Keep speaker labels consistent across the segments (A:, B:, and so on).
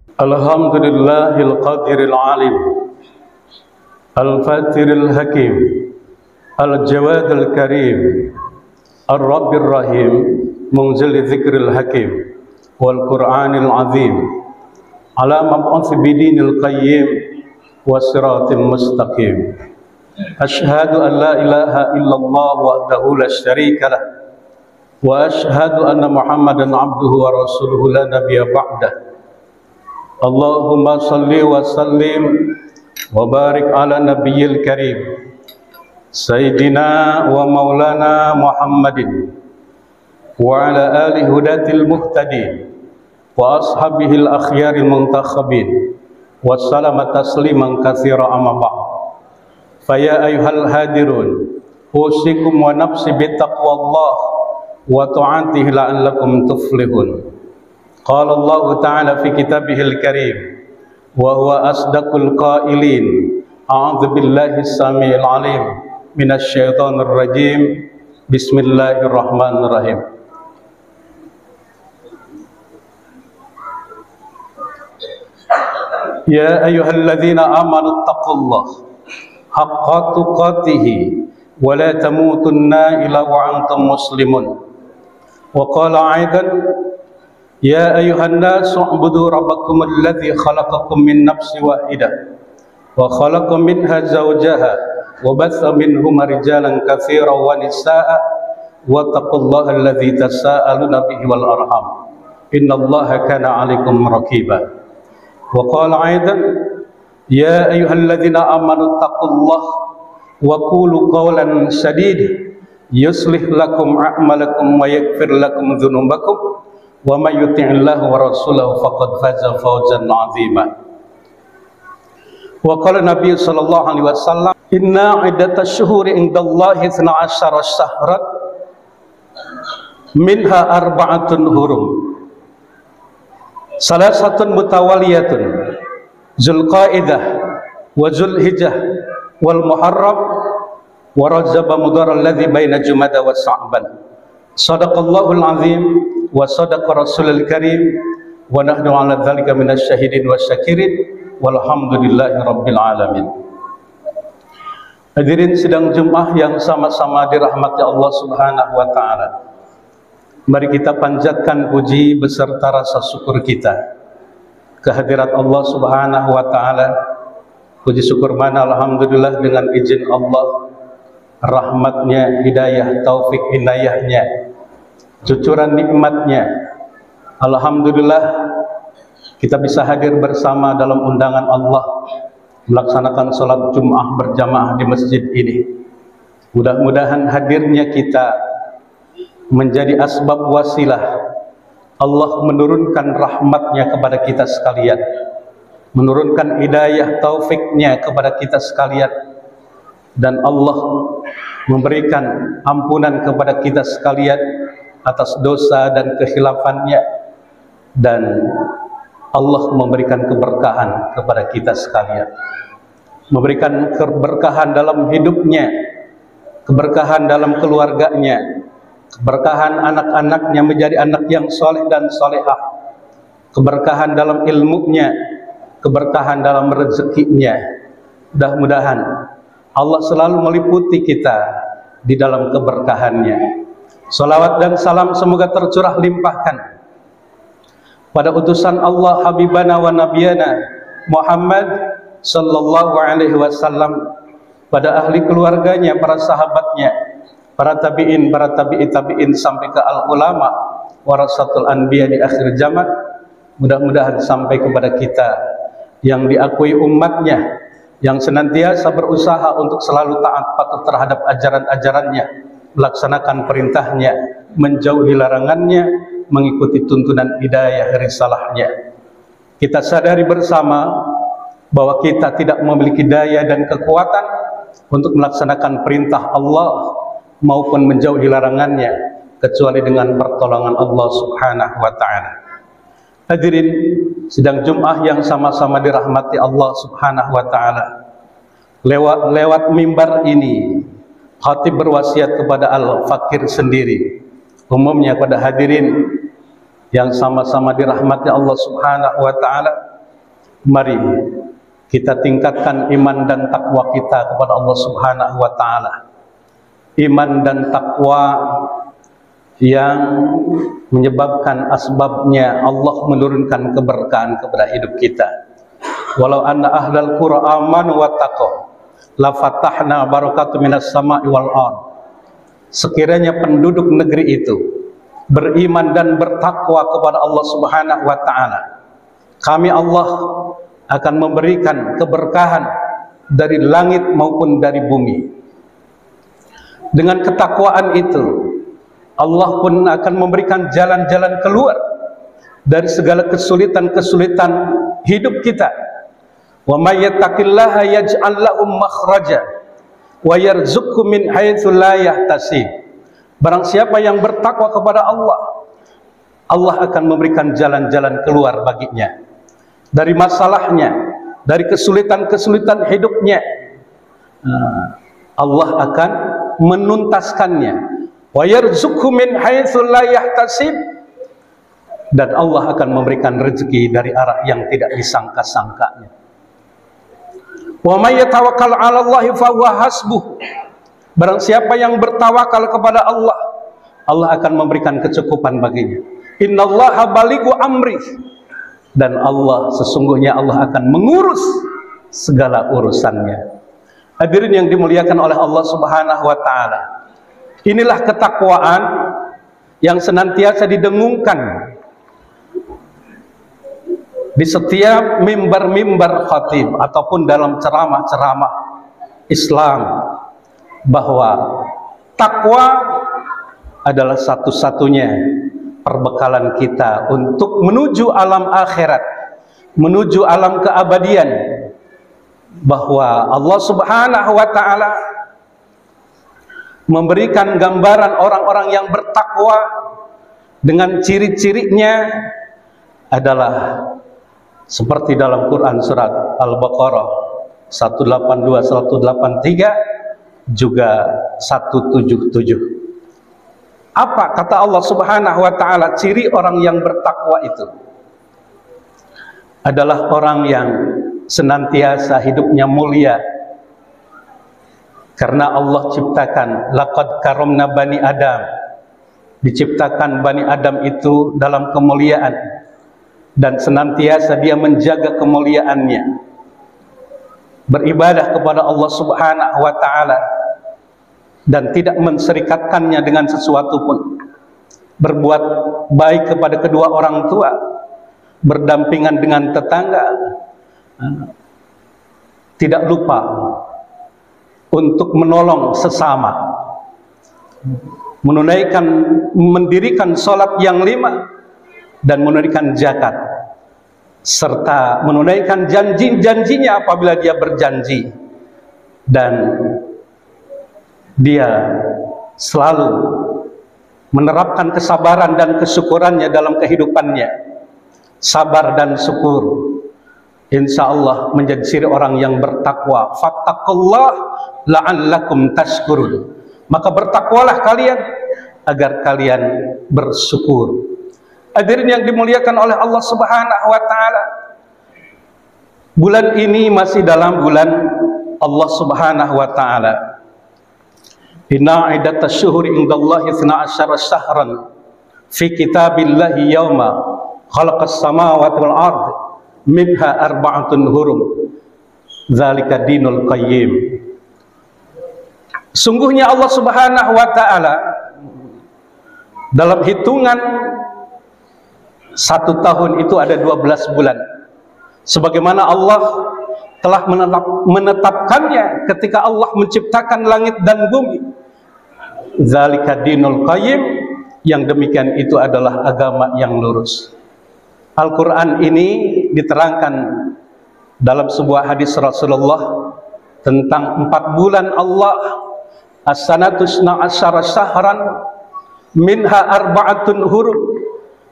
A: Alhamdulillahil qadiril alim, al-fatiril hakim, al-jawadil karim, ar-rabbir rahim, munzil dzikril hakim, wal qur'anil azim, ala mab'uts bidinil qayyim, wasiratil mustaqim. Ashhadu an la ilaha illallah wahdahu la syarika lah, wa ashhadu anna Muhammadan abduhu wa rasuluhu la nabiyya ba'dah. Allahumma salli wa sallim wa barik ala nabiyyil karim Sayyidina wa maulana Muhammadin wa ala alihi hudatil muhtadin wa ashabihil akhyaril muntakhabin wa salama tasliman katsira amma ba'd. Faya ayyuhal hadirun usikum wa nafsi bittaqwallah wa ta'atihi la'allakum tuflihun. Qala Allah Ta'ala fi kitabihil karim wa huwa asdaqul qailin. A'udzu billahi as-sami'il 'alim minasy syaithanir rajim. Bismillahirrahmanirrahim. Ya ayyuhalladzina amanu taqullaha haqqa tuqatih wa la tamutunna illa wa antum muslimun. Wa qala aidan ya ayyuhan nas u'budu rabbakum alladzi khalaqakum min nafsin wahidah wa khalaqa minha zawjaha wa batha minhuma rijalan katsiran wa nisaa'a wa taqullaha alladzi tasaaluna bihi wal arham innallaha kana 'alaikum raqiba. Wa qala aidan ya ayyuhalladzina amanu taqullaha wa qulu qawlan sadida yuslih lakum a'malakum wa yaghfir lakum dzunubakum wa may yuti'illah wa rasulahu faqad faza fawzan 'azima. Wa qala Nabi sallallahu alaihi wasallam inna 'iddatash shuhuri indallahi 12 syahran minha arba'atun hurum salasatun mutawaliyatun Zulqaidah wa Zulhijjah wal Muharram wa Rajab Mudhar alladhi baina Jumada wa Sa'ban. Sadaqallahul azim wa sadaqa rasulul karim wa nahnu ala dzalika minasy syahidin wasyakirin walhamdulillahi rabbil alamin. Hadirin sidang Jumat yang sama-sama dirahmati Allah Subhanahu wa taala. Mari kita panjatkan puji beserta rasa syukur kita kehadirat Allah Subhanahu wa taala. Puji syukur mana alhamdulillah dengan izin Allah, rahmatnya, hidayah, taufik, inayahnya, cucuran nikmatnya. Alhamdulillah kita bisa hadir bersama dalam undangan Allah melaksanakan sholat Jum'ah berjamaah di masjid ini. Mudah-mudahan hadirnya kita menjadi asbab wasilah Allah menurunkan rahmatnya kepada kita sekalian, menurunkan hidayah taufiknya kepada kita sekalian, dan Allah memberikan ampunan kepada kita sekalian atas dosa dan kehilafannya, dan Allah memberikan keberkahan kepada kita sekalian, memberikan keberkahan dalam hidupnya, keberkahan dalam keluarganya, keberkahan anak-anaknya menjadi anak yang soleh dan solehah, keberkahan dalam ilmunya, keberkahan dalam rezekinya. Mudah-mudahan Allah selalu meliputi kita di dalam keberkahannya. Salawat dan salam semoga tercurah limpahkan pada utusan Allah Habibana wa Nabiyana Muhammad sallallahu alaihi wasallam, pada ahli keluarganya, para sahabatnya, para tabi'in, para tabi'in sampai ke al-ulama warasatul anbiya di akhir zaman. Mudah-mudahan sampai kepada kita yang diakui umatnya, yang senantiasa berusaha untuk selalu taat patuh terhadap ajaran-ajarannya, melaksanakan perintahnya, menjauhi larangannya, mengikuti tuntunan hidayah risalahnya. Kita sadari bersama bahwa kita tidak memiliki daya dan kekuatan untuk melaksanakan perintah Allah maupun menjauhi larangannya kecuali dengan pertolongan Allah Subhanahu wa taala. Hadirin sidang Jumat yang sama-sama dirahmati Allah Subhanahu wa taala. Lewat mimbar ini khatib berwasiat kepada al-fakir sendiri, umumnya pada hadirin yang sama-sama dirahmati Allah Subhanahu wa taala, Mari kita tingkatkan iman dan takwa kita kepada Allah Subhanahu wa taala. Iman dan takwa yang menyebabkan asbabnya Allah menurunkan keberkahan kepada hidup kita. Walau anna ahlal qura amanu wattaqu la fatahna barakatun minas sama'i wal ard. Sekiranya penduduk negeri itu beriman dan bertakwa kepada Allah Subhanahu wa taala, kami Allah akan memberikan keberkahan dari langit maupun dari bumi. Dengan ketakwaan itu, Allah pun akan memberikan jalan-jalan keluar dari segala kesulitan-kesulitan hidup kita. Wa may yattaqillaha yaj'al lahu makhraja wa yarzuqhu min haitsu la yahtasib. Barang siapa yang bertakwa kepada Allah, Allah akan memberikan jalan-jalan keluar baginya dari masalahnya, dari kesulitan-kesulitan hidupnya. Allah akan menuntaskannya. Wa yarzuqhu min haitsu la yahtasib, dan Allah akan memberikan rezeki dari arah yang tidak disangka-sangkanya. Wa may yatawakkal 'ala Allahi fa huwa hasbuh. Barang siapa yang bertawakal kepada Allah, Allah akan memberikan kecukupan baginya. Innallaha balighu amri, dan Allah, sesungguhnya Allah akan mengurus segala urusannya. Hadirin yang dimuliakan oleh Allah Subhanahu wa taala, inilah ketakwaan yang senantiasa didengungkan di setiap mimbar-mimbar khatib ataupun dalam ceramah-ceramah Islam, bahwa takwa adalah satu-satunya perbekalan kita untuk menuju alam akhirat, menuju alam keabadian. Bahwa Allah Subhanahu wa taala memberikan gambaran orang-orang yang bertakwa dengan ciri-cirinya adalah seperti dalam Quran surat Al-Baqarah 182, 183, juga 177. Apa kata Allah Subhanahu wa taala ciri orang yang bertakwa itu? Adalah orang yang senantiasa hidupnya mulia, karena Allah ciptakan laqad karamna bani Adam, diciptakan Bani Adam itu dalam kemuliaan, dan senantiasa dia menjaga kemuliaannya, beribadah kepada Allah Subhanahu wa taala dan tidak menserikatkannya dengan sesuatu pun, berbuat baik kepada kedua orang tua, berdampingan dengan tetangga, tidak lupa untuk menolong sesama, mendirikan sholat yang 5 dan menunaikan zakat, serta menunaikan janji-janjinya apabila dia berjanji, dan dia selalu menerapkan kesabaran dan kesyukurannya dalam kehidupannya. Sabar dan syukur insya Allah menjadi ciri orang yang bertakwa. Fattaqullah la'allakum tashkurun. Maka bertakwalah kalian agar kalian bersyukur. Hadirin yang dimuliakan oleh Allah Subhanahu wa taala, bulan ini masih dalam bulan Allah Subhanahu wa taala. Inna iddatash syuhuri indallahi 12 syahran fi kitabillahi yauma khalaqas samawati wal ard minha arba'atun hurum dzalika dinul qayyim. Sungguhnya Allah Subhanahu wa taala dalam hitungan 1 tahun itu ada 12 bulan, sebagaimana Allah telah menetapkannya ketika Allah menciptakan langit dan bumi. Dzalika dinul qayyim, yang demikian itu adalah agama yang lurus. Al-Quran ini diterangkan dalam sebuah hadis Rasulullah tentang 4 bulan Allah. As-sanatu asyara syahran minha arba'atun hurum.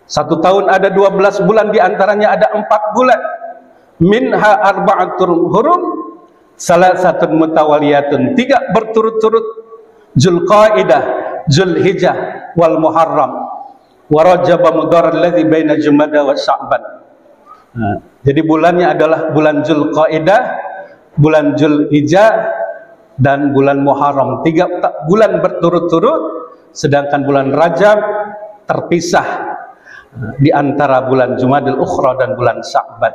A: 1 tahun ada 12 bulan, diantaranya ada 4 bulan. Minha arba'atun hurum, salasatun mutawaliyatun, 3 berturut-turut, Zulqaidah, Zulhijjah, wal Muharram, wa Rajab mudhar alladhi baina Jumada wa Sya'ban. Jadi bulannya adalah bulan Dzulqa'dah, bulan Dzulhijjah, dan bulan Muharram. 3 bulan berturut-turut, sedangkan bulan Rajab terpisah di antara bulan Jumadil Ukhra dan bulan Sya'ban.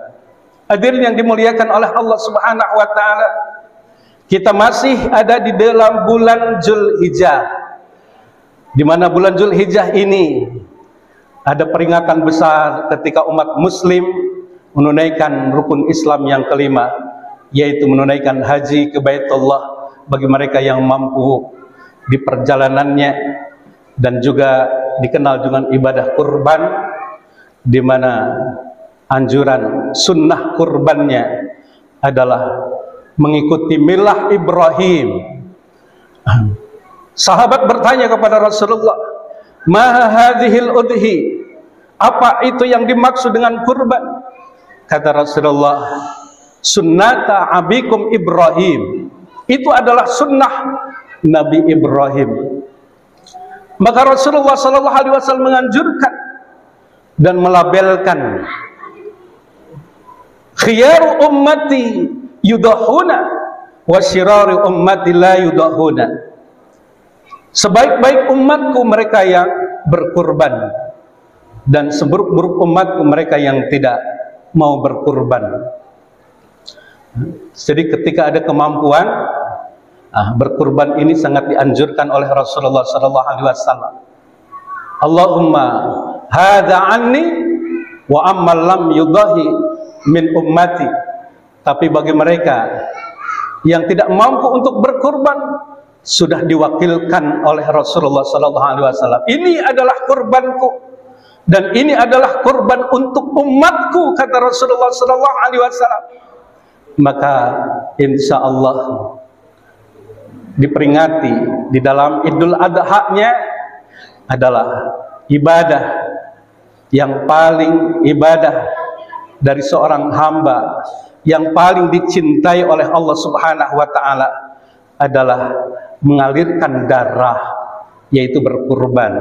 A: Hadirin yang dimuliakan oleh Allah Subhanahu wa taala, kita masih ada di dalam bulan Dzulhijjah, di mana bulan Dzulhijjah ini ada peringatan besar ketika umat muslim menunaikan rukun Islam yang kelima, yaitu menunaikan haji ke Baitullah bagi mereka yang mampu di perjalanannya, dan juga dikenal dengan ibadah kurban, di mana anjuran sunnah kurbannya adalah mengikuti milah Ibrahim. Sahabat bertanya kepada Rasulullah, "Ma hadhil udhi?" Apa itu yang dimaksud dengan kurban? Kata Rasulullah, "Sunnata abikum Ibrahim." Itu adalah sunnah Nabi Ibrahim. Maka Rasulullah SAW menganjurkan dan melabelkan, "Khiyaru ummati yudahuna wa syiraru ummati la yudahuna." Sebaik-baik umatku mereka yang berkurban, dan seburuk-buruk umatku mereka yang tidak mau berkurban. Jadi ketika ada kemampuan, berkurban ini sangat dianjurkan oleh Rasulullah SAW. Allahumma hadza anni wa ammal lam yudahi min ummati. Tapi bagi mereka yang tidak mampu untuk berkurban, sudah diwakilkan oleh Rasulullah SAW. Ini adalah kurbanku, dan ini adalah kurban untuk umatku, kata Rasulullah SAW. Maka insya Allah diperingati di dalam Idul Adha-nya adalah ibadah yang paling ibadah dari seorang hamba, yang paling dicintai oleh Allah Subhanahu wa taala adalah mengalirkan darah, yaitu berkurban.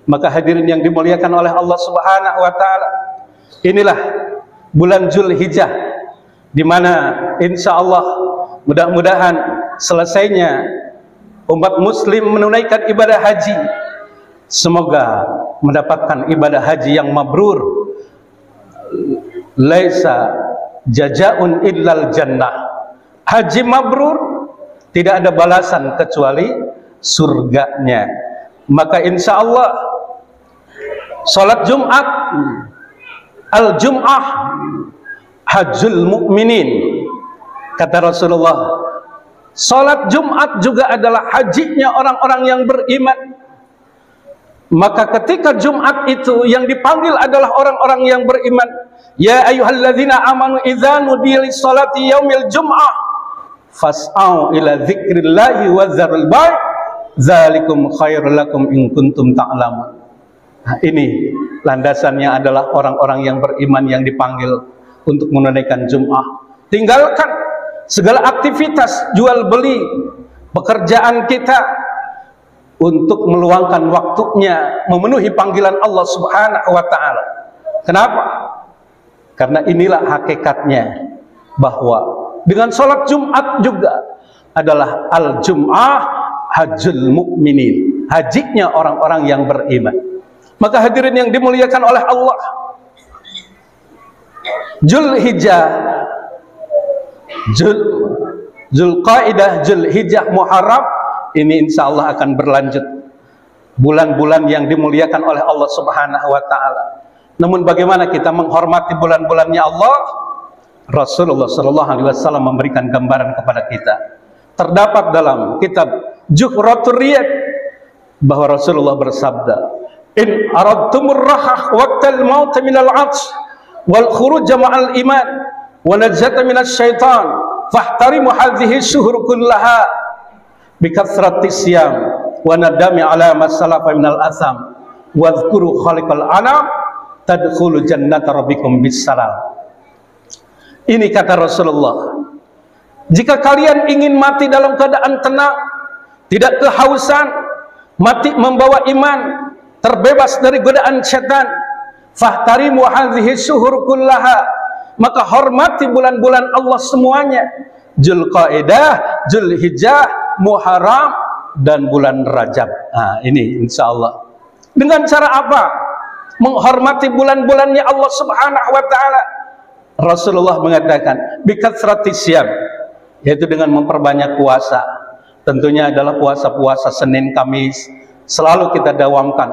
A: Maka hadirin yang dimuliakan oleh Allah Subhanahu wa taala, inilah bulan Dzulhijjah, di mana insya Allah mudah-mudahan selesainya umat muslim menunaikan ibadah haji, semoga mendapatkan ibadah haji yang mabrur. Laisa jazaa'un illal jannah. Haji mabrur tidak ada balasan kecuali surganya. Maka insya Allah salat Jumat, al-Jum'ah hajjul mu'minin, kata Rasulullah. Salat Jumat juga adalah hajinya orang-orang yang beriman. Maka ketika Jumat itu yang dipanggil adalah orang-orang yang beriman. Ya ayyuhalladzina amanu idza nudiya lis-salati yaumil jum'ah fas'au ila dzikrillahi wa dzarul bai' dzalikum khairul lakum in kuntum ta'lamun. Nah, ini landasannya adalah orang-orang yang beriman yang dipanggil untuk menunaikan Jum'ah. Tinggalkan segala aktivitas jual beli pekerjaan kita untuk meluangkan waktunya memenuhi panggilan Allah Subhanahu wa taala. Kenapa? Karena inilah hakikatnya, bahwa dengan sholat Jumat juga adalah al-Jum'ah hajjul mu'minin, hajinya orang-orang yang beriman. Maka hadirin yang dimuliakan oleh Allah, Dzulhijjah, Dzulqa'dah, Dzulhijjah, Muharram, ini insya Allah akan berlanjut bulan-bulan yang dimuliakan oleh Allah Subhanahu wa taala. Namun bagaimana kita menghormati bulan-bulannya Allah? Rasulullah SAW memberikan gambaran kepada kita. Terdapat dalam kitab Juhratul Riyad bahwa Rasulullah bersabda, "In aradtumur rahah waqtal maut minal 'atsy wal khuruj ma'al iman wa najata minasy syaitan fahtarimu hadhihi syuhur kullaha bikathrati siyam wa nadami ala masalafa minal asam wa dzkuru khaliqal anam tadkhulu jannata rabbikum bisalam." Ini kata Rasulullah, jika kalian ingin mati dalam keadaan tenang, tidak kehausan, mati membawa iman, terbebas dari godaan setan, fahtarimu hadhihi syuhur kullaha, maka hormati bulan-bulan Allah semuanya. Dzulqa'dah, Dzulhijjah, Muharram, dan bulan Rajab. Nah, ini insya Allah. Dengan cara apa? Menghormati bulan-bulannya Allah Subhanahu wa ta'ala. Rasulullah mengatakan bikatsrati syiyam, yaitu dengan memperbanyak puasa. Tentunya adalah puasa-puasa Senin Kamis selalu kita dawamkan.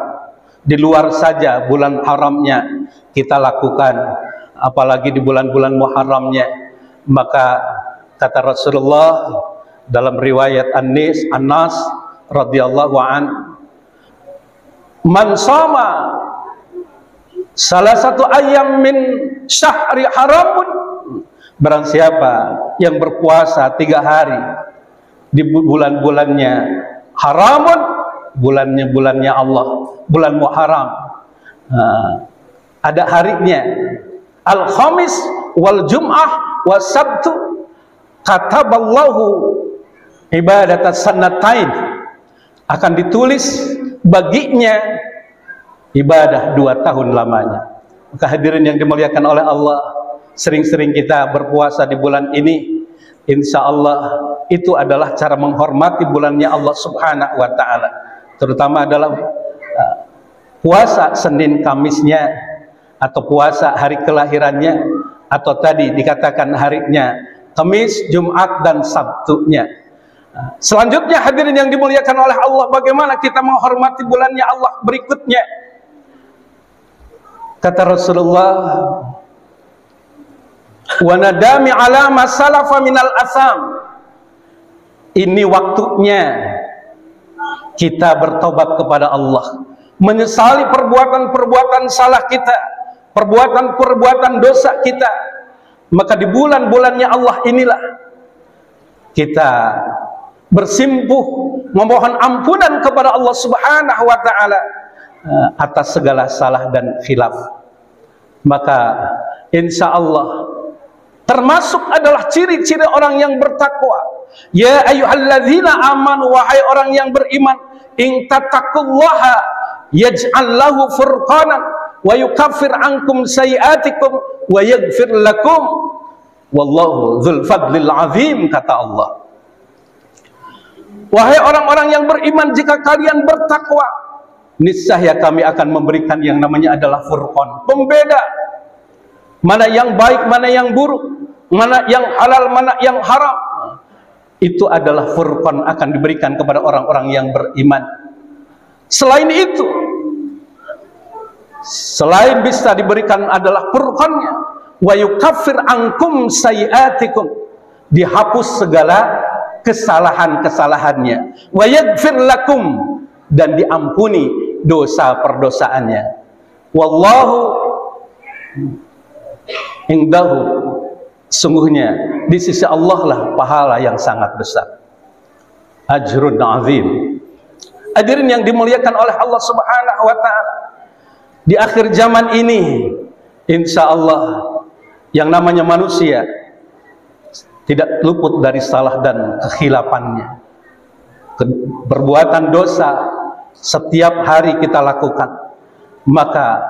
A: Di luar saja bulan haramnya kita lakukan, apalagi di bulan-bulan Muharramnya. Maka kata Rasulullah dalam riwayat Anas radhiyallahu an, man shoma salah satu ayam min syahri haramun, barang siapa yang berpuasa 3 hari di bulan-bulannya haramun, bulannya Allah, bulan Muharram, ada harinya, al-khamis wal jum'ah was sabtu, kataballahu ibadatas sanatain, akan ditulis baginya ibadah 2 tahun lamanya. Maka hadirin yang dimuliakan oleh Allah, sering-sering kita berpuasa di bulan ini. Insya Allah itu adalah cara menghormati bulannya Allah Subhanahu wa ta'ala. Terutama adalah puasa Senin Kamisnya, atau puasa hari kelahirannya, atau tadi dikatakan harinya Kamis, Jumat, dan Sabtunya. Selanjutnya hadirin yang dimuliakan oleh Allah, bagaimana kita menghormati bulannya Allah berikutnya. Kata Rasulullah, wa nadami ala ma salafa minal asam, ini waktunya kita bertobat kepada Allah, menyesali perbuatan-perbuatan salah kita, perbuatan-perbuatan dosa kita. Maka di bulan-bulannya Allah inilah kita bersimpuh memohon ampunan kepada Allah Subhanahu wa ta'ala atas segala salah dan khilaf. Maka insya Allah termasuk adalah ciri-ciri orang yang bertakwa. Ya ayyuhalladzina amanu, wahai orang yang beriman, in tattaqullaha yaj'al lahu furqanan wa yukaffir ankum sayiatikum wa yaghfir lakum wallahu dzul fadlil azim, kata Allah. Wahai orang-orang yang beriman, jika kalian bertakwa, niscaya kami akan memberikan yang namanya adalah furqan, pembeda mana yang baik, mana yang buruk, mana yang halal, mana yang haram. Itu adalah furqan, akan diberikan kepada orang-orang yang beriman. Selain itu, selain bisa diberikan adalah furqannya, wa yukaffir ankum sayiatikum, dihapus segala kesalahan-kesalahannya, wa yaghfir lakum, dan diampuni dosa perdosaannya. Wallahu indahu, sungguhnya di sisi Allah lah pahala yang sangat besar, ajrun azim. Hadirin yang dimuliakan oleh Allah Subhanahu wa ta'ala, di akhir zaman ini insya Allah yang namanya manusia tidak luput dari salah dan kekhilafannya. Perbuatan dosa setiap hari kita lakukan, maka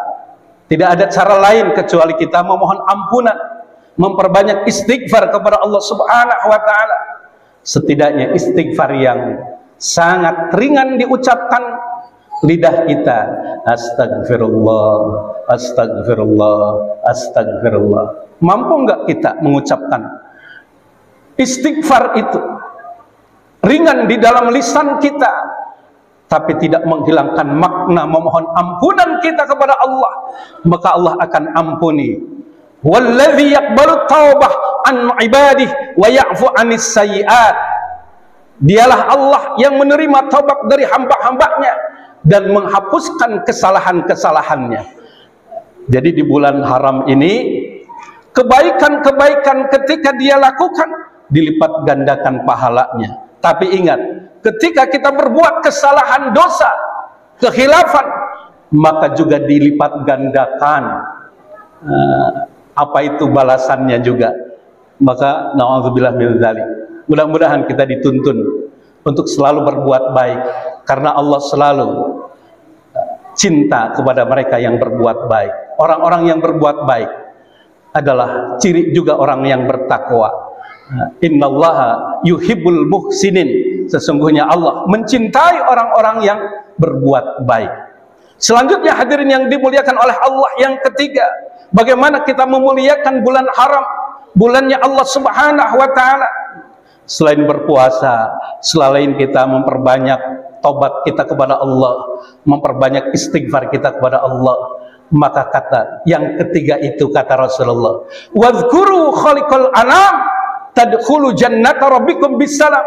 A: tidak ada cara lain kecuali kita memohon ampunan, memperbanyak istighfar kepada Allah Subhanahu wa ta'ala. Setidaknya istighfar yang sangat ringan diucapkan lidah kita, astagfirullah, astagfirullah, astagfirullah. Mampu enggak kita mengucapkan istighfar itu ringan di dalam lisan kita, tapi tidak menghilangkan makna memohon ampunan kita kepada Allah? Maka Allah akan ampuni. Walladzi yaqbalu taubah an ibadihi wa ya'fu 'anis sayyi'at, dialah Allah yang menerima taubat dari hamba-hambanya dan menghapuskan kesalahan-kesalahannya. Jadi di bulan haram ini, kebaikan-kebaikan ketika dia lakukan dilipat gandakan pahalanya. Tapi ingat, ketika kita berbuat kesalahan, dosa, kekhilafan, maka juga dilipat gandakan apa itu balasannya juga. Maka na'udzubillah min dzalik. Mudah-mudahan kita dituntun untuk selalu berbuat baik, karena Allah selalu cinta kepada mereka yang berbuat baik. Orang-orang yang berbuat baik adalah ciri juga orang yang bertakwa. Innallaha yuhibbul muhsinin. Sesungguhnya Allah mencintai orang-orang yang berbuat baik. Selanjutnya hadirin yang dimuliakan oleh Allah, yang ketiga, bagaimana kita memuliakan bulan haram, bulannya Allah Subhanahu wa taala. Selain berpuasa, selain kita memperbanyak tobat kita kepada Allah, memperbanyak istighfar kita kepada Allah, maka kata yang ketiga itu, kata Rasulullah, wadhkuru khaliqal anam tadkhulu jannata rabbikum bisalam.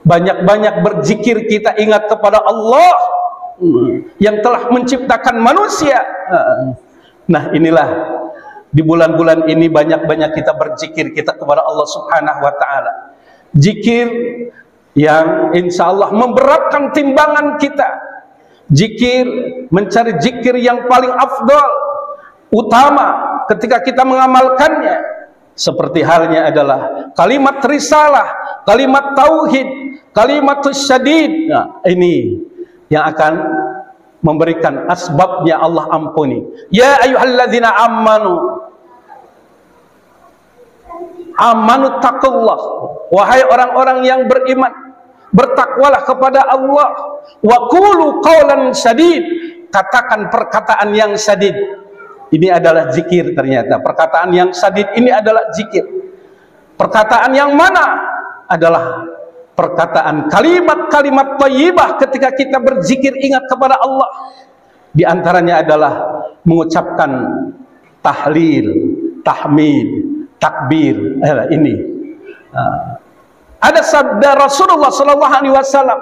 A: Banyak-banyak berzikir, kita ingat kepada Allah yang telah menciptakan manusia. Nah, inilah di bulan-bulan ini banyak-banyak kita berzikir kita kepada Allah Subhanahu wa taala. Zikir yang insya Allah memberatkan timbangan kita. Zikir, mencari zikir yang paling afdal, utama ketika kita mengamalkannya. Seperti halnya adalah kalimat risalah, kalimat tauhid, kalimatus syadid. Nah, ini yang akan memberikan asbabnya Allah ampuni. Ya ayyuhalladzina amanu taqullah. Wahai orang-orang yang beriman, bertakwalah kepada Allah. Wa qulu qawlan sadid. Katakan perkataan yang sadid. Ini adalah zikir ternyata. Perkataan yang sadid ini adalah zikir. Perkataan yang mana? Adalah perkataan kalimat-kalimat thayyibah ketika kita berzikir ingat kepada Allah. Di antaranya adalah mengucapkan tahlil, tahmid, takbir. Ini ada sabda Rasulullah sallallahu alaihi wasallam,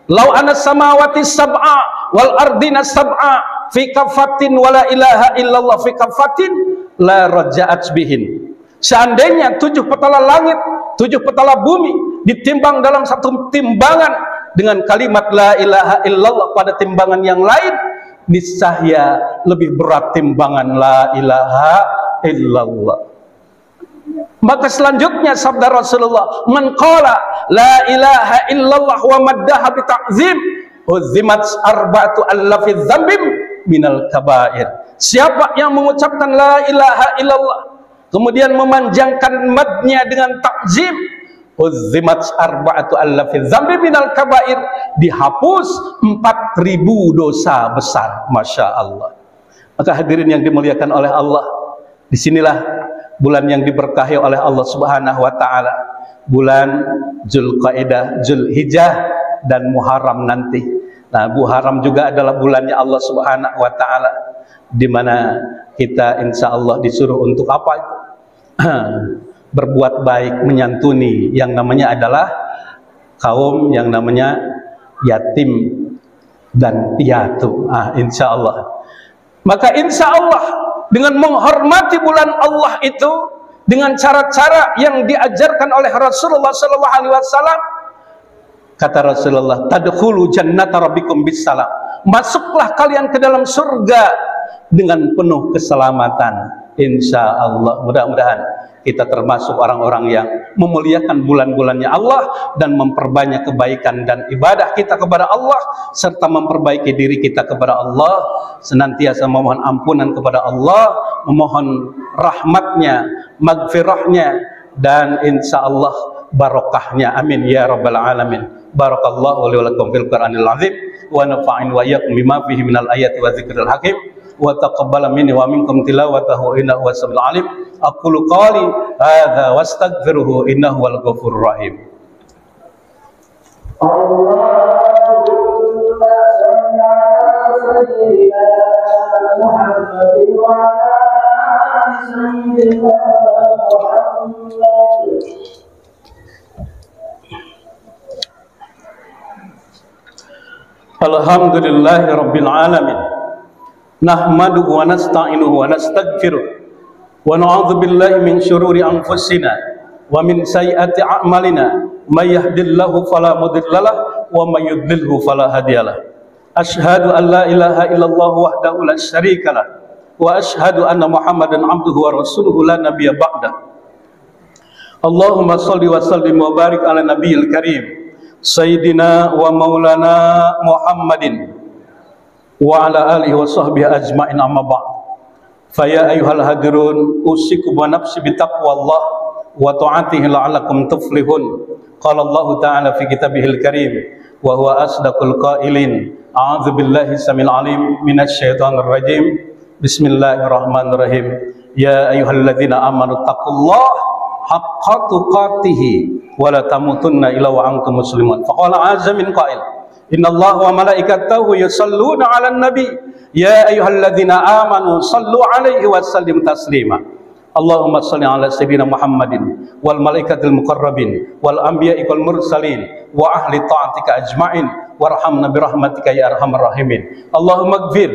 A: "Lau ana samawati sab'a wal ardina sab'a fi kafatin wala ilaha illallah fi kafatin la raja'at bihin." Seandainya 7 petala langit, 7 petala bumi ditimbang dalam satu timbangan dengan kalimat la ilaha illallah pada timbangan yang lain, niscaya lebih berat timbangan la ilaha illallah. Maka selanjutnya sabda Rasulullah, "Man qala la ilaha illallah wa maddaha bi ta'zim uzimat arba'atu allafi dzambim minal kabair." Siapa yang mengucapkan la ilaha illallah kemudian memanjangkan madnya dengan takzim, uzimat arba'atu allafi dzambim minal kabair, dihapus 4.000 dosa besar. Masya Allah. Maka hadirin yang dimuliakan oleh Allah, disinilah bulan yang diberkahi oleh Allah Subhanahu wa taala, bulan Zulqa'dah, Zulhijjah dan Muharram nanti. Nah, Muharram juga adalah bulannya Allah Subhanahu wa taala, di mana kita insya Allah disuruh untuk apa itu? Berbuat baik, menyantuni yang namanya adalah kaum yang namanya yatim dan piatu. Insya Allah. Maka insya Allah dengan menghormati bulan Allah itu dengan cara-cara yang diajarkan oleh Rasulullah sallallahu alaihi wasallam, kata Rasulullah, tadkhulu jannata rabbikum bisalam. Masuklah kalian ke dalam surga dengan penuh keselamatan. Insya Allah, mudah-mudahan kita termasuk orang-orang yang memuliakan bulan-bulannya Allah dan memperbanyak kebaikan dan ibadah kita kepada Allah, serta memperbaiki diri kita kepada Allah, senantiasa memohon ampunan kepada Allah, memohon rahmatnya, maghfirahnya, dan insya Allah barokahnya. Amin ya rabbal alamin. Barakallahu li wa lakum fil Qur'anil azim wa nafa'in wa iyyakum bima fihi minal ayati wa dzikril hakim wa taqabbala minni wa minkum tilawatahu innahu was-sami'ul alim. Aqulu qali hadza wastaghfiruhu innahu wal ghafurur rahim. Allahumma shalli ala sayyidina Muhammadin wa ala sayyidina Muhammad. Alhamdulillahi rabbil alamin. Nahmaduhu wa nasta'inuhu wa nastaghfiruh wa na'udzu billahi min syururi anfusina wa min sayyiati a'malina, may yahdihillahu fala mudhillalah wa may yudlilhu fala hadiyalah. Asyhadu an la ilaha illallah wahdahu la syarikalah wa asyhadu anna Muhammadan abduhu wa rasuluhu la nabiyya ba'dah. Allahumma shalli wa sallim wa barik ala nabiyil karim sayyidina wa maulana Muhammadin wa ala alihi wa sahbihi ajma'in, amma ba'd. Faya ayyuhal hadirun usikum wa nafsi bitaqwallah wa ta'atihi la'allakum tuflihun. Qala Allah Ta'ala fi kitabihil karim wa huwa asdaqul qailin. A'udzu billahi samil alim minasy syaithanir rajim. Bismillahirrahmanirrahim. Ya ayyuhalladzina amanu taqullaha haqqa tuqatih wa la tamutunna illa wa antum muslimun. Faqala azza min qail. Innallaha wa malaikatahu yusalluna 'alan nabi. Ya ayyuhalladzina amanu sallu 'alaihi wa sallimu taslima. Allahumma shalli 'ala sayyidina Muhammadin wal malaikatil muqarrabin wal anbiya'i wal mursalin wa ahli ta'atika ajma'in warhamna bi rahmatika ya arhamar rahimin. Allahumma ighfir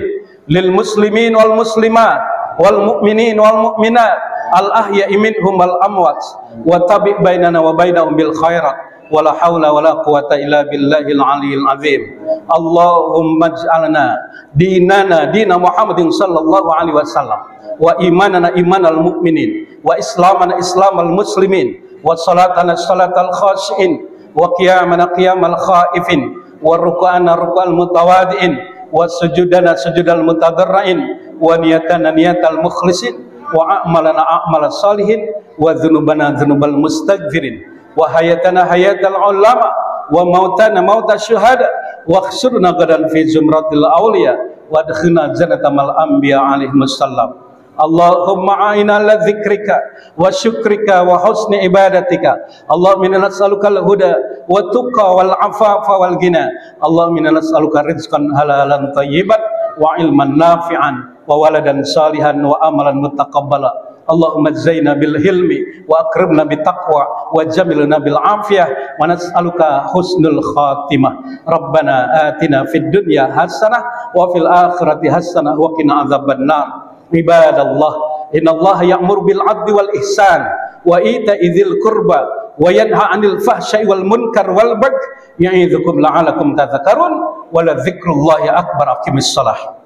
A: lil muslimin wal muslimat wal mu'minin wal mu'minat al ahya'i minhum wal amwat wa tabi' bainana wa bainahum bil khairat wala haula wala quwata illa billahil aliyil azim. Allahumma ij'alna dinana dina Muhammadin sallallahu alaihi wasallam wa imanana imanal mu'minin wa islamana islamal muslimin wa salatana salatal khashiin wa qiyamana qiyamal khaifin wa ruk'ana ruk'al mutawadiin wa sujudana sujudal mutadarrain wa niyatana niyatal mukhlisin wa a'malana a'malas salihin wa dhunubana dhunubal mustaghfirin wa hayatana hayatal ulama wa mautana mautas syuhada wa khsurna gadan fi zumratil awliya wa adkhilna jannatal anbiya alaihimus salam. Allahumma a'inna ala dzikrika wa syukrika wa husni ibadatika. Allahumma inna nas'aluka al-huda wa tuqa wal afafa wal ghina. Allahumma inna nas'aluka rizqan halalan thayyiban wa ilman nafi'an wa waladan salihan wa amalan mutaqabbala. Allahumma zaina bil hilmi wa akrimna bit taqwa wa jamilna bil afiyah wa nas'aluka husnul khatimah. Rabbana atina fid dunya hasanah wa fil akhirati hasanah wa qina adzabannar. Ibadallah, innallaha ya'muru bil 'adli wal ihsan wa ita'i dzil qurba wa yanha 'anil fahsya'i wal munkar wal baghi ya'idzukum la'allakum tadhakkarun wa la dzikrullahi akbar. Aqimissalah.